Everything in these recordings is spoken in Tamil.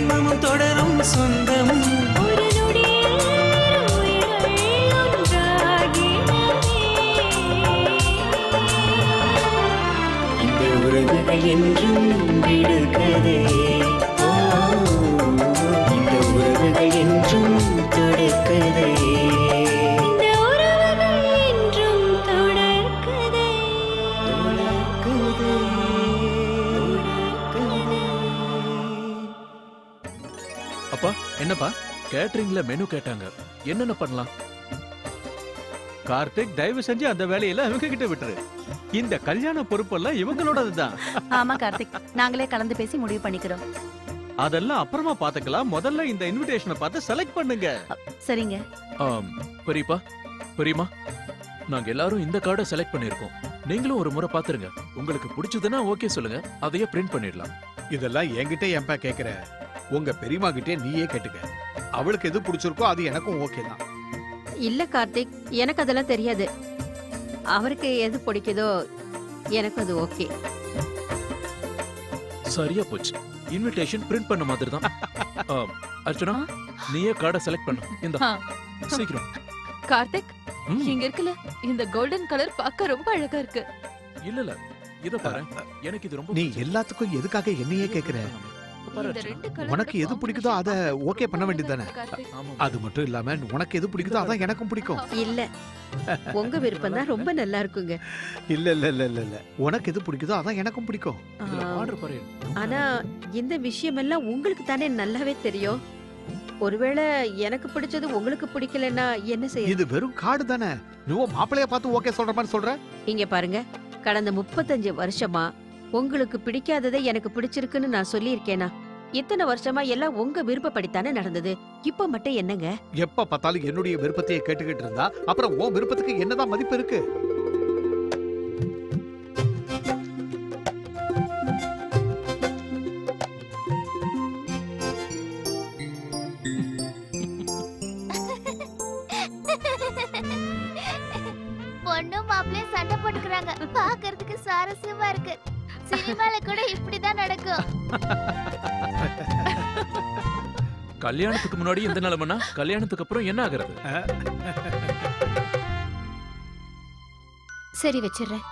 ஜென்மமும் தொடரும் சொந்தம். ஒரு நொடியில் உயிர்கள் ஒன்றாகினவே. இந்த உறவுகள் என்றும் விடுகதை. இந்த உறவுகள் என்றும் தொடர்கதை. இந்த உறவுகள் என்றும் தொடர்கதை. அப்பா என்னப்பா கேட்டரிங்ல மெனு கேட்டாங்க, என்னென்ன பண்ணலாம்? கார்த்திக், தயவு செஞ்சு அந்த வேலையெல்லாம் இவங்க கிட்ட விட்டுரு. இந்த கல்யாண பொறுப்பெல்லாம் இவங்களோடதுதான். ஆமா கார்த்திக், நாங்களே கலந்து பேசி முடிவு பண்ணிக்கிறோம். அதெல்லாம் அப்புறமா பாத்துக்கலாம். முதல்ல இந்த இன்விடேஷனை பார்த்து செலக்ட் பண்ணுங்க. சரிங்க. பெரியப்பா பெரியம்மா, நாங்க எல்லாரும் இந்த கார்டை செலக்ட் பண்ணிருக்கோம். நீங்களும் ஒரு முறை பாத்துருங்க. உங்களுக்கு பிடிச்சதுன்னா ஓகே சொல்லுங்க, அதையே பிரிண்ட் பண்ணிடலாம். இதெல்லாம் என்கிட்ட ஏன்பா கேக்குற? உங்க பெரியமா கிட்டே நீயே கேட்டுக்க. அவளுக்கு எது பிடிச்சிருக்கோ அது எனக்கும் ஓகே தான். இல்ல கார்த்திக், எனக்கு அதெல்லாம் தெரியாது. அவருக்கு எது பிடிக்குதோ எனக்கு அது ஓகே. சரியா போச்சு, இன்விடேஷன் பிரிண்ட் பண்ண மாதிரி தான். அர்ச்சனா, நீயே கார்டை செலக்ட் பண்ணு. இந்த சீக்கிரம். கார்த்திக், இங்க இருக்குல இந்த கோல்டன் கலர் பார்க்க ரொம்ப அழகா இருக்கு. இல்ல இத பாரு, எனக்கு இது ரொம்ப நீ எல்லாத்துக்கும் எதுக்காக என்னையே கேக்குற? உனக்கு எது பிடிக்குதோ அத ஓகே பண்ண வேண்டியதுதானே? அது மட்டும் இல்லாம உனக்கு எது பிடிக்குதோ அதான் எனக்கும் பிடிக்கும். இல்ல, உங்க விருப்பம் தான் ரொம்ப நல்லா இருக்குங்க. இல்ல இல்ல இல்ல இல்ல இல்ல, உனக்கு எது பிடிக்குதோ அதான் எனக்கும் பிடிக்கும். ஆனா இந்த விஷயம் எல்லாம் உங்களுக்கு தானே நல்லாவே தெரியும். ஒருவேளை எனக்கு பிடிச்சது உங்களுக்கு பிடிக்கலன்னா என்ன செய்ய? இது வெறும் கார்டு தானே. நீ மாப்பிளைய பார்த்து ஓகே சொல்ற மாதிரி சொல்ற. இங்க பாருங்க, கடந்த 35 வருஷமா உங்களுக்கு பிடிக்காததை எனக்கு பிடிச்சிருக்குன்னு நான் சொல்லியிருக்கேனா? இத்தனை வருஷமா எல்லாம் உங்க விருப்பப்படித்தானே நடந்தது. இப்ப மட்டும் என்னங்க? எப்ப பார்த்தாலும் என்னுடைய விருப்பத்தையே கேட்டுக்கிட்டு இருந்தா அப்புறம் உன் விருப்பத்துக்கு என்னதான் மதிப்பு இருக்கு? பொண்ணும் மாப்பிளையும் சண்டை போட்டுக்கிறாங்க. பாக்குறதுக்கு சுவாரஸ்யமா இருக்கு. சினிமால கூட இப்படிதான் நடக்கும். கல்யாணத்துக்கு முன்னாடி எந்த நிலைமைனா கல்யாணத்துக்கு அப்புறம் என்ன ஆகுறது? சரி வச்சிடுறேன்.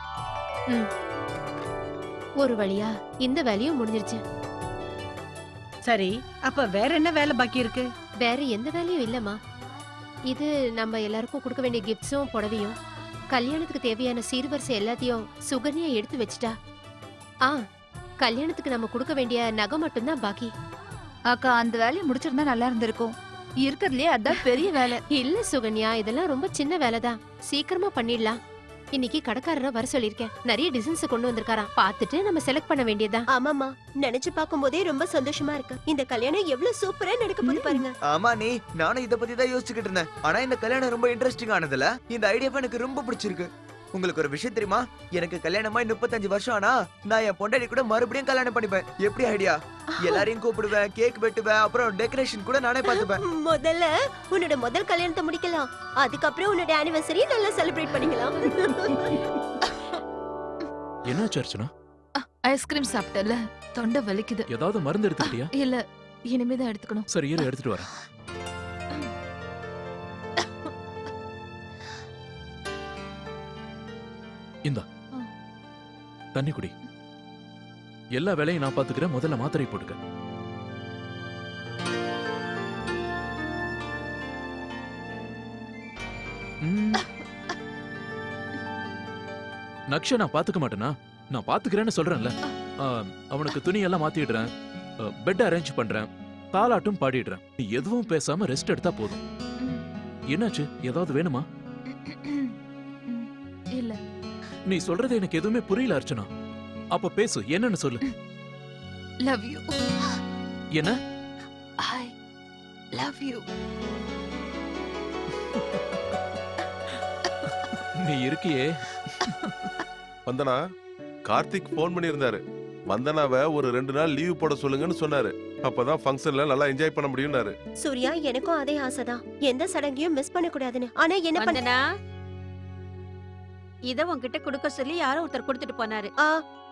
ஒரு வழியா இந்த வேலையும் முடிஞ்சிருச்சு. சரி, அப்ப வேற என்ன வேலை பாக்கி இருக்கு? வேற எந்த வேலையும் இல்லம்மா. இது நம்ம எல்லாருக்கும் கொடுக்க வேண்டிய கிஃப்ட்ஸும் புடவையும் கல்யாணத்துக்கு தேவையான சீர்வரிசை எல்லாத்தையும் சுகன்யா எடுத்து வச்சுட்டா. கல்யாணத்துக்கு நம்ம கொடுக்க வேண்டிய நகை மட்டும்தான் பாக்கி. அக்கா, அந்த வேலையை முடிச்சிருந்தா நல்லா இருந்திருக்கும். இருக்கிறதுலயே அதான் பெரிய வேலை. இல்ல சுகன்யா, இதெல்லாம் ரொம்ப சின்ன வேலைதான். சீக்கிரமா பண்ணிடலாம். இன்னைக்கு கடைக்காரரை வர சொல்லிருக்கேன். நிறைய டிசைன்ஸ் கொண்டு வந்திருக்காராம். பார்த்துட்டு நம்ம செலக்ட் பண்ண வேண்டியதுதான். ஆமாமா, நினைச்சு பார்க்கும் போதே ரொம்ப சந்தோஷமா இருக்கு. இந்த கல்யாணம் எவ்வளவு சூப்பரா நடக்க போகுது பாருங்க. ஆமா, நானும் இத பத்தி தான் யோசிச்சுக்கிட்டு இருந்தேன். ஆனா இந்த கல்யாணம் ரொம்ப இன்ட்ரெஸ்டிங் ஆனதுல இந்த ஐடியா எனக்கு ரொம்ப பிடிச்சிருக்கு. உங்களுக்கு ஒரு விஷயம் தெரியுமா? எனக்கு கல்யாணமாய் 35 வருஷம் ஆனா நான் என் பொண்டாட்டி கூட மறுபடியும் கல்யாணம் பண்ணிப்பேன். எப்படி ஐடியா? எல்லாரையும் கூப்பிடுவேன், கேக் வெட்டுவேன், அப்புறம் டெக்கரேஷன் கூட நானே பார்த்துப்பேன். முதல்ல உன்னோட முதல் கல்யாணத்தை முடிக்கலாம். அதுக்கப்புறம் உன்னோட ஆனிவர்சரி நல்லா செலிப்ரேட் பண்ணிக்கலாம். என்ன அர்ச்சனா? ஐஸ்கிரீம் சாப்பிட்டல, தொண்டை வலிக்குது. ஏதாவது மருந்து எடுத்துக்கிட்டியா? இல்ல, இனிமேதான் எடுத்துக்கணும். சரி, இரு எடுத்துட்டு வரேன். இந்தா தண்ணி குடி. எல்லா வேலையும் நான் பாத்துக்கிறேன். முதல்ல மாத்திரை போட்டுக்க. நக்ஷ நான் பாத்துக்க மாட்டேனா? நான் பாத்துக்கிறேன்னு சொல்றேன்ல. அவனுக்கு துணி எல்லாம் மாத்திடுறேன், பெட் அரேஞ்ச் பண்றேன், தாலாட்டும் பாடிடுறேன். நீ எதுவும் பேசாம ரெஸ்ட் எடுத்தா போதும். என்னாச்சு? ஏதாவது வேணுமா? இல்ல. நீ சொல்றது எனக்கு எதுவுமே புரியல அர்ச்சனா. அப்ப பேசு, என்னன்னு சொல்லு. Love you. என்ன? I love you. நீ இருக்கியே. வந்தனா, கார்த்திக் போன் பண்ணியிருந்தாரு. வந்தனாவை ஒரு 2 நாள் லீவ் போட சொல்லுங்கன்னு சொன்னாரு. அப்பதான் ஃபங்க்ஷன்ல நல்லா என்ஜாய் பண்ண முடியும்னாரு. சூர்யா, எனக்கும் அதே ஆசைதான். எந்த சடங்கையும் மிஸ் பண்ண கூடாதுன்னு. ஆனா என்ன பண்ணனா? இத உன்கிட்ட கொடுக்க சொல்லி யாரோ ஒருத்தர் கொடுத்துட்டு போனாரு.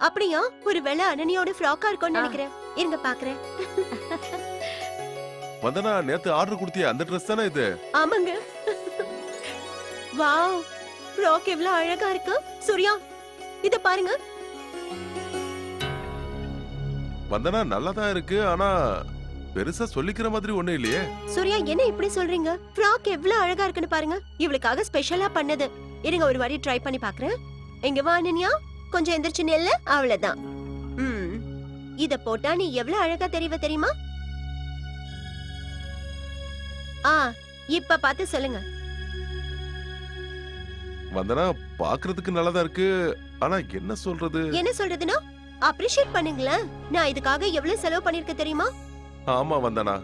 அப்படியா? ஒரு வேளை அனனியோட ஃப்ராக்கா இருக்கும்னு நினைக்கிறேன். இருங்க பாக்குறேன். வந்தனா நேத்து ஆர்டர் கொடுத்தியா அந்த ட்ரெஸ் தானே இது? ஆமாங்க. வாவ், ஃப்ராக் எவ்வளவு அழகா இருக்கு. சூர்யா, இத பாருங்க. வந்தனா நல்லதா இருக்கு, ஆனா பெருசா சொல்லிக்கிற மாதிரி ஒண்ணு இல்லையே. சூர்யா, என்ன இப்படி சொல்றீங்க? ஃப்ராக் எவ்வளவு அழகா இருக்குன்னு பாருங்க. இவளுக்காக ஸ்பெஷலா பண்ணது. இருங்க ஒரு வாட்டி ட்ரை பண்ணி பார்க்கறேன். எங்க வா அனன்யா, கொஞ்சம் எந்திரச்சு நில்லு. அவ்வளவுதான். இத போட்டா நீ எவ்வளவு அழகா தெரிவ தெரியுமா? இப்ப பார்த்து சொல்லுங்க. வந்தனா பாக்குறதுக்கு நல்லதா இருக்கு, ஆனா என்ன சொல்றது? என்ன சொல்றதுன்னா அப்ரிஷியேட் பண்ணுங்களேன். நான் இதுக்காக எவ்வளவு செலவு பண்ணிருக்க தெரியுமா? ஆமா வந்தனா,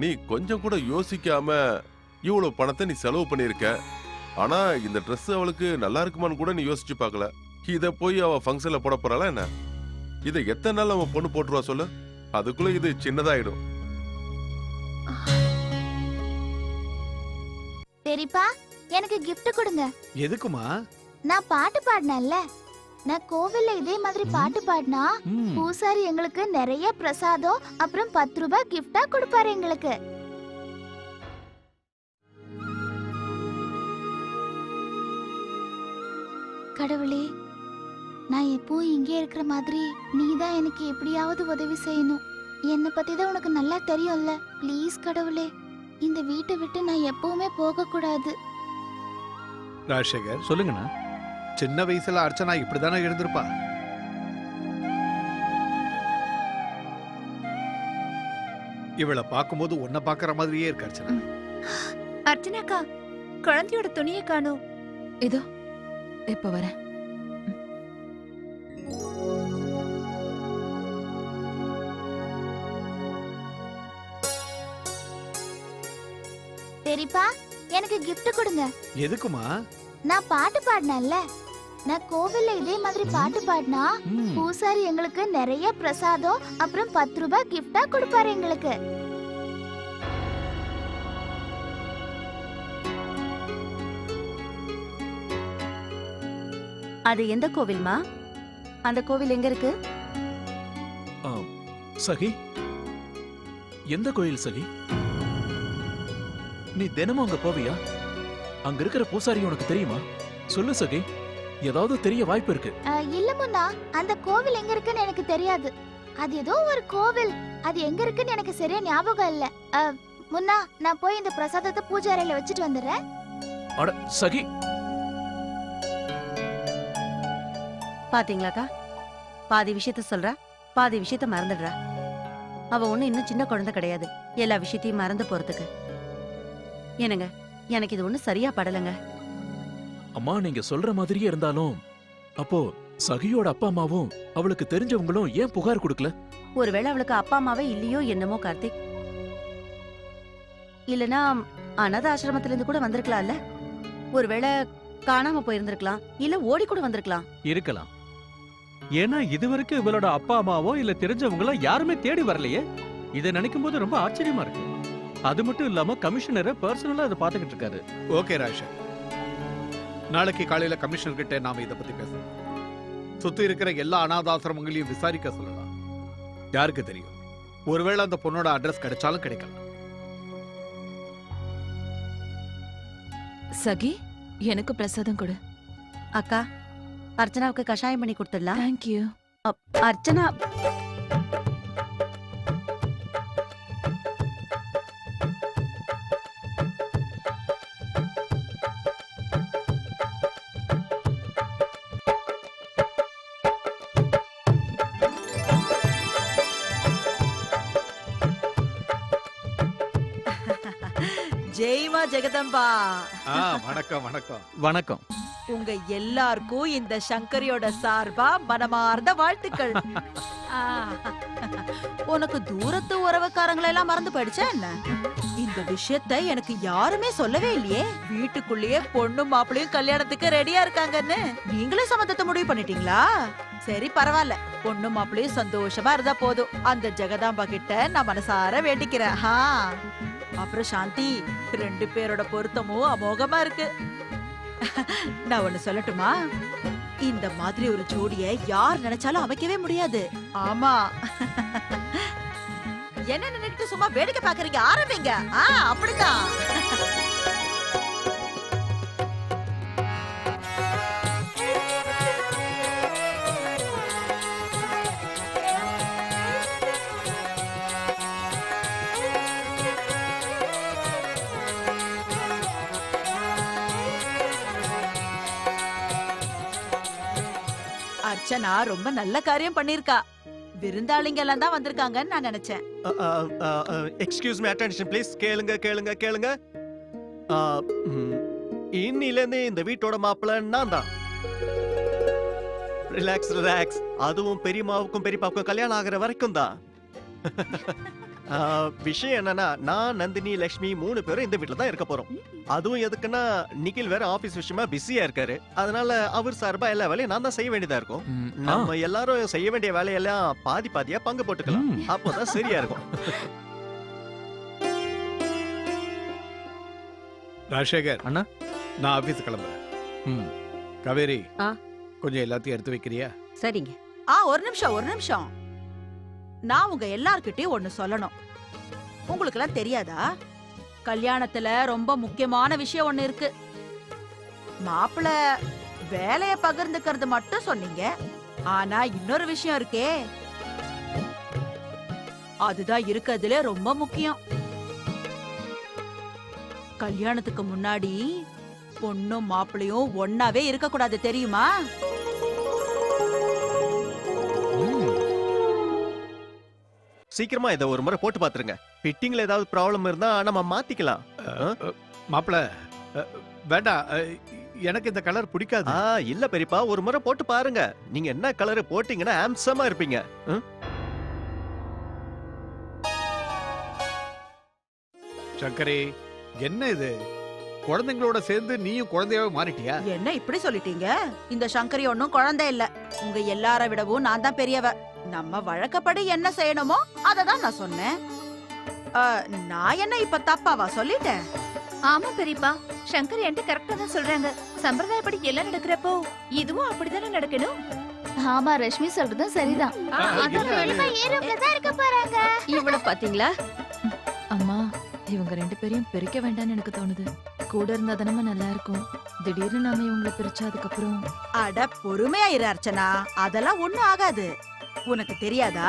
நீ கொஞ்சம் கூட யோசிக்காம இவ்வளவு பணத்தை நீ செலவு பண்ணிருக்க. ஆனா இந்த Dress அவளுக்கு நல்லா இருக்குமான்னு கூட நீ யோசிச்சு பார்க்கல. இத போய் அவ ஃபங்க்ஷன்ல போட போறாளா என்ன? இத எத்தனை நாள் அவன் பொண்ணு போட்டுருவா சொல்லு? அதுக்குள்ள இது சின்னதாயிடும். பெரியப்பா, எனக்கு gift கொடுங்க. எதுக்குமா? நான் பாட்டு பாடினேன்ல, நான் கோவில்ல இதே மாதிரி பாட்டு பாடினா பூசாரி எங்களுக்கு நிறைய பிரசாதம் அப்புறம் 10 ரூபாய் கிஃப்டா கொடுப்பாரு எங்களுக்கு. கடவுளே, நான் எப்போ இங்கே இருக்கிற மாதிரி நீதான் எனக்கு எப்படியாவது உதவி செய்யணும். என்னை பத்தி தான் உனக்கு நல்லா தெரியும்ல. ப்ளீஸ் கடவுளே, இந்த வீட்டை விட்டு நான் எப்பவுமே போக கூடாது. ராஜசேகர், சொல்லுங்கண்ணா. சின்ன வயசுல அர்ச்சனா இப்படிதானே எழுந்திருப்பா? இவளை பார்க்கும்போது உன்னை பார்க்கற மாதிரியே இருக்கு அர்ச்சனா. அர்ச்சனாக்கா, குழந்தையோட துணியை காணோம். இதோ இப்ப வரேன். பெரியப்பா, எனக்கு gift கொடுங்க. எதுக்குமா? நான் பாட்டு பாடினேன்ல, நான் கோவில்ல இதே மாதிரி பாட்டு பாடினா பூசாரி எங்களுக்கு நிறைய பிரசாதம் அப்புறம் 10 ரூபாய் கிஃப்டா கொடுப்பாரு எங்களுக்கு. அது எந்த கோவில்மா? அந்த கோவில் எங்க இருக்கு? சகி, எந்த கோயில் சகி? நீ தினமும் அங்க போவியா? அங்க இருக்கிற பூசாரி உனக்கு தெரியுமா? சொல்லு சகி, ஏதாவது தெரிய வாய்ப்பு இருக்கு. இல்ல முன்னா, அந்த கோவில் எங்க இருக்குன்னு எனக்கு தெரியாது. அது ஏதோ ஒரு கோவில், அது எங்க இருக்குன்னு எனக்கு சரியா ஞாபகம் இல்ல. முன்னா, நான் போய் இந்த பிரசாதத்தை பூஜை அறையில வச்சுட்டு வந்துடுறேன். அட சகி, பாத்தீங்களாக்கா, பாதி விஷயத்த சொல்றா, பாதி விஷயத்த மறந்துடுறா. அவ ஒண்ணு இன்னும் சின்ன குழந்தை கிடையாது, எல்லா விஷயத்தையும் மறந்து போறதுக்கு. என்னங்க, எனக்கு இது ஒண்ணு சரியா படலங்க. அம்மா நீங்க சொல்ற மாதிரியே இருந்தாலும் அப்போ சகியோட அப்பா அம்மாவும் அவளுக்கு தெரிஞ்சவங்களும் ஏன் புகார் கொடுக்கல? ஒருவேளை அவளுக்கு அப்பா அம்மாவே இல்லையோ என்னமோ கார்த்திக். இல்லனா அனாதை ஆசிரமத்துல இருந்து கூட வந்திருக்கலாம்ல. ஒருவேளை காணாம போயிருந்திருக்கலாம், இல்ல ஓடி கூட வந்திருக்கலாம். இருக்கலாம். ஏன்னா இதுவரைக்கும் இவளோட அப்பா அம்மாவோ இல்ல தெரிஞ்சவங்களோ யாருமே தேடி வரலையே. இதை நினைக்கும் போது ரொம்ப ஆச்சரியமா இருக்கு. அது மட்டும் இல்லாம கமிஷனரை பர்சனலா அதை பாத்துக்கிட்டு இருக்காரு. ஓகே ராஷா, நாளைக்கு காலையில கமிஷனர் கிட்ட நாம இத பத்தி பேசலாம். சுத்தி இருக்கிற எல்லா அனாதாசிரமங்களையும் விசாரிக்க சொல்லலாம். யாருக்கு தெரியும், ஒருவேளை அந்த பொண்ணோட அட்ரஸ் கிடைச்சாலும் கிடைக்கலாம். சகி, எனக்கு பிரசாதம் கொடு. அக்கா, அர்ச்சனாவுக்கு கஷாயம் பண்ணி கொடுத்துடலாம். தேங்க்யூ. அர்ச்சனா, ஜெய்மா ஜெகதம்பா. வணக்கம் வணக்கம் வணக்கம். உங்க எல்லாருக்கும் இந்த சங்கரியோட சார்பா மனமார்ந்த வாழ்த்துக்கள். உனக்கு தூரத்து உறவுக்காரங்களை எல்லாம் மறந்து போயிடுச்சா என்ன? இந்த விஷயத்தை எனக்கு யாருமே சொல்லவே இல்லையே. வீட்டுக்குள்ளேயே பொண்ணு மாப்பிளையும் கல்யாணத்துக்கு ரெடியா இருக்காங்கன்னு நீங்களே சம்மந்தத்தை முடிவு பண்ணிட்டீங்களா? சரி பரவாயில்ல, பொண்ணு மாப்பிளையும் சந்தோஷமா இருந்தா போதும். அந்த ஜெகதாம்பா கிட்ட நான் மனசார வேண்டிக்கிறேன். அப்புறம் சாந்தி, 2 பேரோட பொருத்தமும் அமோகமா இருக்கு. நான் ஒண்ணு சொல்லட்டுமா? இந்த மாதிரி ஒரு ஜோடியை யார் நினைச்சாலும் அமைக்கவே முடியாது. ஆமா. என்ன நினைக்கிட்டு சும்மா வேடிக்கை பாக்குறீங்க? ஆரம்பிங்க. அப்படிதான். அர்ச்சனா ரொம்ப நல்ல காரியம் பண்ணிருக்கா. விருந்தாளிங்க எல்லாம் தான் வந்திருக்காங்கன்னு நான் நினைச்சேன். Excuse me, attention please. கேளுங்க கேளுங்க கேளுங்க. இன்னில இருந்து இந்த வீட்டோட மாப்பிள்ளை நான் தான். Relax relax. அதுவும் பெரியம்மாவுக்கும் பெரியப்பாவுக்கும் கல்யாணம் ஆகிற வரைக்கும் தான். விஷயம் என்னன்னா, நான் நந்தினி லட்சுமி 3 பேரும் இந்த வீட்டுல தான் இருக்க போறோம். அதுவும் எதுக்குன்னா, நிகில் வேற ஆபீஸ் விஷயமா பிஸியா இருக்காரு. அதனால அவர் சார்பா எல்லா வேலையும் நான் தான் செய்ய வேண்டியதா இருக்கும். நம்ம எல்லாரும் செய்ய வேண்டிய வேலையெல்லாம் பாதி பாதியா பங்கு போட்டுக்கலாம். அப்போதான் சரியா இருக்கும். ராஜசேகர் அண்ணா, நான் ஆபீஸ் கிளம்புறேன். காவேரி, கொஞ்சம் எல்லாத்தையும் எடுத்து வைக்கிறியா? சரிங்க. ஒரு நிமிஷம். நான் உங்க எல்லார்கிட்டயும் ஒண்ணு சொல்லணும். உங்களுக்கு எல்லாம் தெரியாதா? கல்யாணத்துல ரொம்ப முக்கியமான விஷயம் ஒண்ணு இருக்கு. மாப்பிள்ள வேலைய பகிர்ந்துக்கிறது மட்டும் சொன்னீங்க. ஆனா இன்னொரு விஷயம் இருக்கே, அதுதான் இருக்கிறதுல ரொம்ப முக்கியம். கல்யாணத்துக்கு முன்னாடி பொண்ணும் மாப்பிள்ளையும் ஒன்னாவே இருக்க கூடாது, தெரியுமா? சீக்கிரமா இதை ஒரு முறை போட்டு பாத்துருங்க. ஃபிட்டிங்ல ஏதாவது ப்ராப்ளம் இருந்தா நம்ம மாத்திக்கலாம். மாப்பிள்ள வேண்டாம், எனக்கு இந்த கலர் பிடிக்காது. இல்ல பெரியப்பா, ஒரு முறை போட்டு பாருங்க. நீங்க என்ன கலர் போட்டீங்கன்னா ஹேண்ட்ஸமா இருப்பீங்க. சங்கரி, என்ன இது? குழந்தைங்களோட சேர்ந்து நீயும் குழந்தையாவே மாறிட்டியா? என்ன இப்படி சொல்லிட்டீங்க? இந்த சங்கரி ஒன்னும் குழந்தை இல்ல. உங்க எல்லார விடவும் நான் தான் பெரியவ. நம்ம வழக்கப்படி என்ன செய்யணுமோ அததான் நான் சொன்னேன். நான் என்ன இப்ப தப்பாவா சொல்லிட்டேன்? ஆமா பெரியப்பா, சங்கர் என்கிட்ட கரெக்டா தான் சொல்றாங்க. சம்பிரதாயப்படி எல்லாம் நடக்கிறப்போ இதுவும் அப்படித்தானே நடக்கணும். ஆமா, ரஷ்மி சொல்றதும் சரிதான். இவ்வளவு பாத்தீங்களா? அம்மா, இவங்க 2 பேரையும் பிரிக்க வேண்டாம்னு எனக்கு தோணுது. கூட இருந்தா தானே நல்லா இருக்கும். திடீர்னு நாம இவங்களை பிரிச்சா அதுக்கப்புறம். அட பொறுமையா இரு அர்ச்சனா, அதெல்லாம் ஒண்ணும் ஆகாது. உனக்கு தெரியாதா?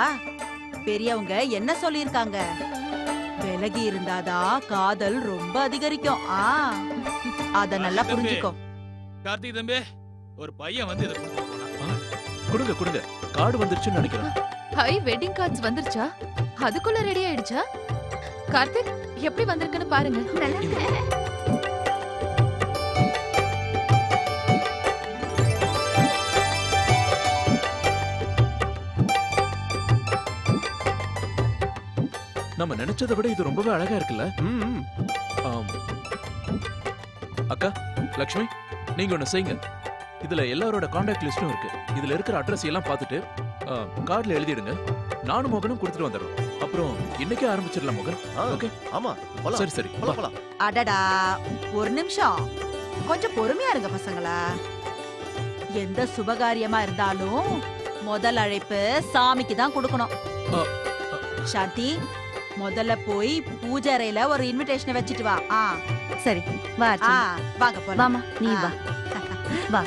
பெரியவங்க என்ன சொல்லிருக்காங்க? விலகி இருந்தாதான் காதல் ரொம்ப அதிகரிக்கும். அத நல்லா புரிஞ்சுக்கோ. கார்த்திக் தம்பி, ஒரு பையன் வந்து இத கொடுங்க. கார்டு வந்துருச்சுன்னு நினைக்கிறேன். ஹை, வெட்டிங் கார்ட்ஸ் வந்துருச்சா? அதுக்குள்ள ரெடி ஆயிடுச்சா? கார்த்திக், எப்படி வந்திருக்குன்னு பாருங்க. நம்ம நினைச்சதை விட இது ரொம்பவே அழகா இருக்குல்ல? அக்கா, லக்ஷ்மி, நீங்க ஒண்ணு செய்யுங்க. இதுல எல்லாரோட கான்டாக்ட் லிஸ்டும் இருக்கு. இதுல இருக்கிற அட்ரஸ் எல்லாம் பார்த்துட்டு கார்டுல எழுதிடுங்க. நானும் மோகனும் கொடுத்துட்டு வந்துடுறோம். அப்புறம் இன்னைக்கே ஆரம்பிச்சிடலாம் மோகன். ஓகே? ஆமா, சரி. அடடா, ஒரு நிமிஷம். கொஞ்சம் பொறுமையா இருங்க பசங்களா. எந்த சுபகாரியமா இருந்தாலும் முதல் அழைப்பு சாமிக்கு தான் கொடுக்கணும். சாந்தி, முதல்ல போய் பூஜை அறையில ஒரு இன்விடேஷன் வச்சிட்டு வா. சரி, வா அர்ச்சனா. வாங்க போலாம். வாமா, நீ வா. வா.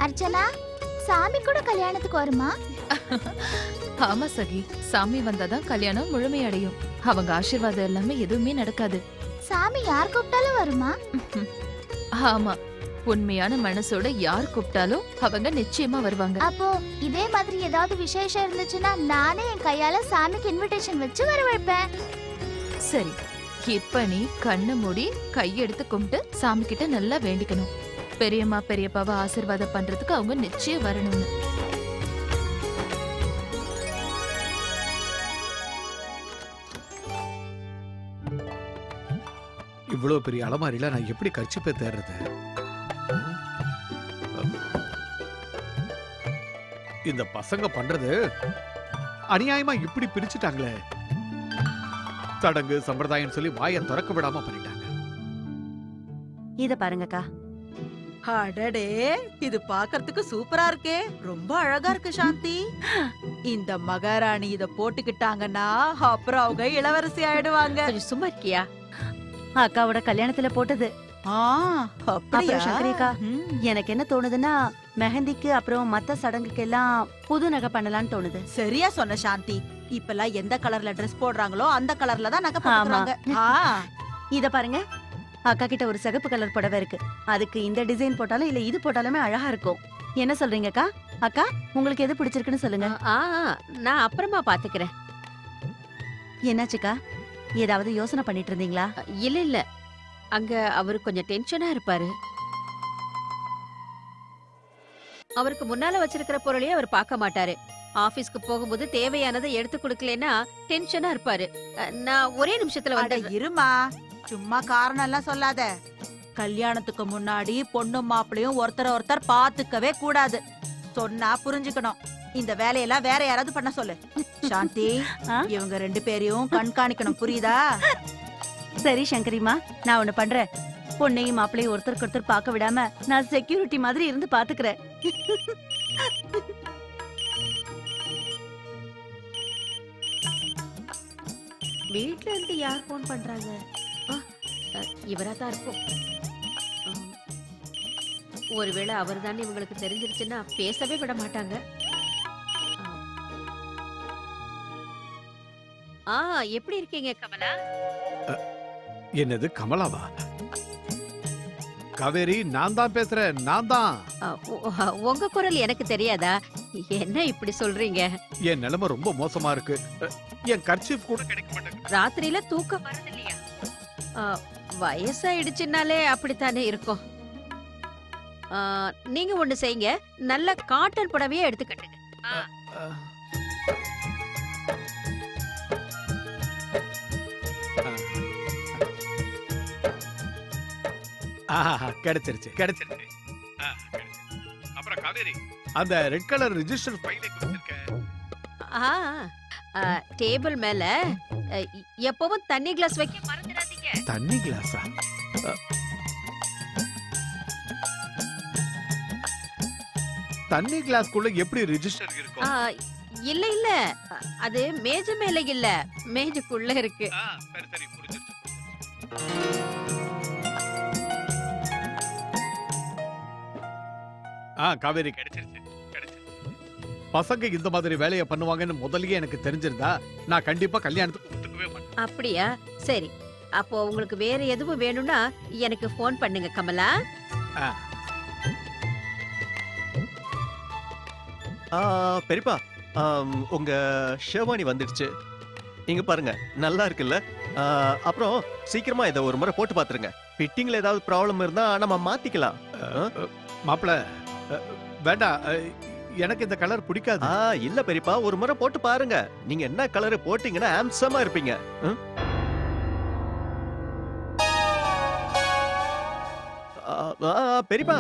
அர்ச்சனா, சாமி கூட கல்யாணத்துக்கு வருமா? ஆமா சகி, சாமி வந்தாதான் கல்யாணம் முழுமையடையும். அவங்க ஆசீர்வாதம் எல்லாமே எதுவுமே நடக்காது. சாமி யார் கூப்பிட்டாலும் வருமா? ஆமா, உண்மையான மனசோட யார் கூப்பிட்டாலும் அவங்க நிச்சயமா வருவாங்க. அப்போ இதே மாதிரி ஏதாவது விசேஷம் இருந்துச்சுன்னா நானே என் கையால சாமிக்கு இன்விடேஷன் வச்சு வரவேற்பேன். சரி, இப்ப நீ கண்ணை மூடி கையெடுத்து கும்பிட்டு சாமி கிட்ட நல்லா வேண்டிக்கணும். பெரியம்மா பெரியப்பாவை ஆசீர்வாதம் பண்றதுக்கு அவங்க நிச்சயம் வரணும்னு. இவ்வளவு பெரிய அலமாரியில நான் எப்படி கர்ச்சிப்பை தேடுறது? இந்த பசங்க பண்றது அநியாயமா இப்படி பிரிச்சுட்டாங்களே. சடங்கு சம்பிரதாயம் சொல்லி வாயை திறக்க விடாம பண்ணிட்டாங்க. இத பாருங்கக்கா. அடடே, இது பாக்குறதுக்கு சூப்பரா இருக்கே. ரொம்ப அழகா இருக்கு சாந்தி. இந்த மகாராணி இத போட்டுக்கிட்டாங்கன்னா அப்புறம் அவங்க இளவரசி ஆயிடுவாங்க. கொஞ்சம் சும்மா இருக்கியா? அக்காவோட கல்யாணத்துல போட்டது. அப்படியா? அப்புறம் சங்கரிக்கா, எனக்கு என்ன தோணுதுன்னா மெஹந்திக்கு அப்புறம் மத்த சடங்குக்கு எல்லாம் புது நகை பண்ணலாம்னு தோணுது. சரியா சொன்ன சாந்தி. இப்பெல்லாம் எந்த கலர்ல ட்ரெஸ் போடுறாங்களோ அந்த கலர்ல தான் நகை போடுறாங்க. இத பாருங்க, அக்கா கிட்ட ஒரு சிகப்பு கலர் புடவை இருக்கு. அதுக்கு இந்த டிசைன் போட்டாலும் இல்ல இது போட்டாலுமே அழகா இருக்கும். என்ன சொல்றீங்கக்கா? அக்கா, உங்களுக்கு எது பிடிச்சிருக்குன்னு சொல்லுங்க. நான் அப்புறமா பாத்துக்கிறேன். என்னாச்சுக்கா, ஏதாவது யோசனை பண்ணிட்டு இருந்தீங்களா? இல்ல இல்ல, அங்க அவரு கொஞ்சம் டென்ஷனா இருப்பாரு. அவருக்கு முன்னால வச்சிருக்கிற பொருளையே அவர் பார்க்க மாட்டாரு. ஆபீஸ்க்கு போகும்போது தேவையானதை எடுத்து கொடுக்கலன்னா டென்ஷனா இருப்பாரு. நான் ஒரே நிமிஷத்துல அட இருமா, சும்மா காரணம் எல்லாம் சொல்லாத. கல்யாணத்துக்கு முன்னாடி பொண்ணும் மாப்பிளையும் ஒருத்தர் பாத்துக்கவே கூடாது. சொன்னா புரிஞ்சுக்கணும். இந்த வேலையெல்லாம் வேற யாராவது பண்ண சொல்லு. சாந்தி, இவங்க 2 பேரையும் கண்காணிக்கணும், புரியுதா? சரி சங்கரிமா, நான் ஒண்ணு பண்றேன். பொண்ணையும் மாப்பிளையும் ஒருத்தருக்கு ஒருத்தர் பார்க்க விடாம நான் செக்யூரிட்டி மாதிரி இருந்து பாத்துக்கிறேன். வீட்ல இருந்து யார் போன் பண்றாங்க? இவரா தான் இருக்கும். ஒருவேளை அவர் தான் இவங்களுக்கு தெரிஞ்சிருச்சுன்னா பேசவே விட மாட்டாங்க. எப்படி இருக்கீங்க கமலா? என்னது கமலாவா? காவேரி, நான் தான் பேசுறேன். நான் தான். உங்க குரல் எனக்கு தெரியாதா? என்ன இப்படி சொல்றீங்க? என் நிலைமை ரொம்ப மோசமா இருக்கு. என் கர்ச்சீஃப் கூட கிடைக்க மாட்டேங்குது. ராத்திரியில தூக்கம் வரது இல்லையா? வயசாயிடுச்சுனாலே அப்படித்தானே இருக்கும். நீங்க ஒண்ணு செய்யுங்க, நல்ல காட்டன் புடவையே எடுத்துக்கட்டுங்க. கிடைச்சிருச்சு. அப்புறம் காவேரி, அந்த ரெட் கலர் ரெஜிஸ்டர் ஃபைலை கொடுத்திருக்கேன். டேபிள் மேல எப்பவும் தண்ணி கிளாஸ் வைக்க மறந்துடாதீங்க. தண்ணி கிளாஸா? தண்ணி கிளாஸ்க்குள்ள எப்படி ரெஜிஸ்டர் இருக்கும்? இல்ல இல்ல, அது மேஜ மேல இல்ல, மேஜுக்குள்ள இருக்கு. சரி சரி, புரிஞ்சிருச்சு. காவேரி, கிடைச்சிருச்சு. பசங்க இந்த மாதிரி வேலையை பண்ணுவாங்கன்னு முதல்லயே எனக்கு தெரிஞ்சிருந்தா நான் கண்டிப்பா கல்யாணத்துக்கு ஒத்துக்கவே மாட்டேன். அப்படியா? சரி, அப்போ உங்களுக்கு வேற எதுவும் வேணும்னா எனக்கு போன் பண்ணுங்க கமலா. பெரியப்பா, உங்க ஷேர்வாணி வந்துடுச்சு. இங்க பாருங்க, நல்லா இருக்குல்ல? அப்புறம் சீக்கிரமா இதை ஒரு முறை போட்டு பாத்துருங்க. ஃபிட்டிங்ல ஏதாவது ப்ராப்ளம் இருந்தா நம்ம மாத்திக்கலாம். மாப்பிள, வேண்டாம், எனக்கு இந்த கலர் பிடிக்காது. இல்ல பெரியப்பா, ஒரு முறை போட்டு பாருங்க. நீங்க என்ன கலர் போட்டீங்கன்னா ஹேண்ட்ஸமா இருப்பீங்க. பெரியப்பா,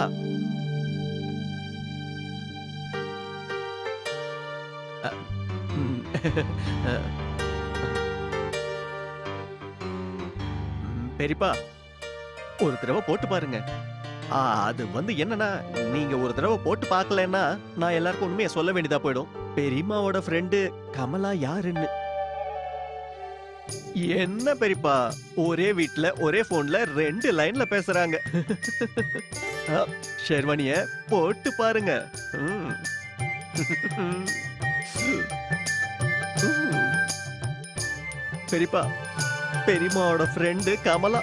பெரியப்பா, ஒரு தடவை போட்டு பாருங்க. அது என்னன்னா, நீங்க ஒரு தடவை போட்டு பார்க்கலன்னா நான் எல்லாருக்கும் உண்மையை சொல்ல வேண்டியதா போயிடும். பெரியம்மாவோட ஃப்ரெண்டு கமலா யாருன்னு. என்ன பெரியப்பா, ஒரே வீட்ல ஒரே போன்ல 2 லைன்ல பேசுறாங்க. ஷெர்வானிய போட்டு பாருங்க. பெரியப்பா, பெரியம்மாவோட ஃப்ரெண்டு கமலா.